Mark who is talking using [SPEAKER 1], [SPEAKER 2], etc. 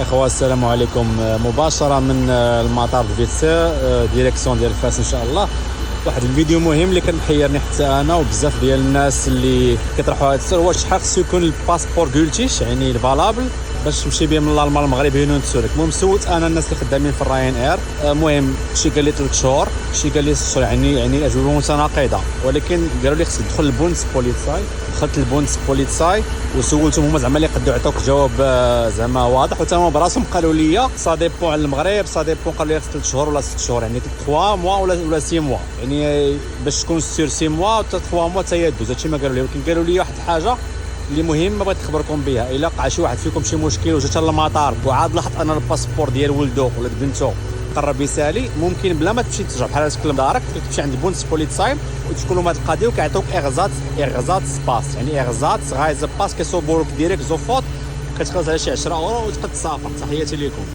[SPEAKER 1] اخوة السلام عليكم. مباشرة من المطار فيتسا ديريكسيون ديال فاس ان شاء الله. واحد الفيديو مهم اللي كان محيرني حتى انا وبزاف ديال الناس اللي كيطرحوا هذا السؤال، واش شحال خصو يكون الباسبور كولتيش يعني الفالابل باش تمشي بيه من الالمان للمغرب هنا ونتسولك. المهم سولت انا الناس اللي خدامين في الراين اير، المهم شي قال لي 3 شهور، شي قال لي 6 شهور، يعني اجوبه متناقضه، ولكن قالوا لي خصك تدخل البونس بوليتساي. دخلت البونس بوليتساي وسولتهم هما زعما اللي يقدروا يعطوك جواب زعما واضح، وتا هما براسهم قالوا لي سا ديبون على المغرب، سا ديبون قالوا لي 3 شهور ولا 6 شهور، يعني 3 موا ولا 6 موا، يعني باش تكون سير 6 موا و 3 موا حتى يدوز. هادشي ما قالوا لي، ولكن قالوا لي واحد الحاجه اللي مهم بغيت نخبركم بها. الا وقع شي واحد فيكم شي مشكل وجات للمطار وعاد لاحظ ان الباسبور ديال ولدو ولا بنتو قرب يسالي، ممكن بلا ما تمشي ترجع بحال هكاك لدارك تمشي عند بونس بوليتساي وتقول لهم هاد القضيه وكيعطيوك اغزات سباس، يعني اغزات غايز باس كيصوبوا لك ديريكت زوفوت، كتخلص على شي 10 اورو وتقد تسافر. تحياتي لكم.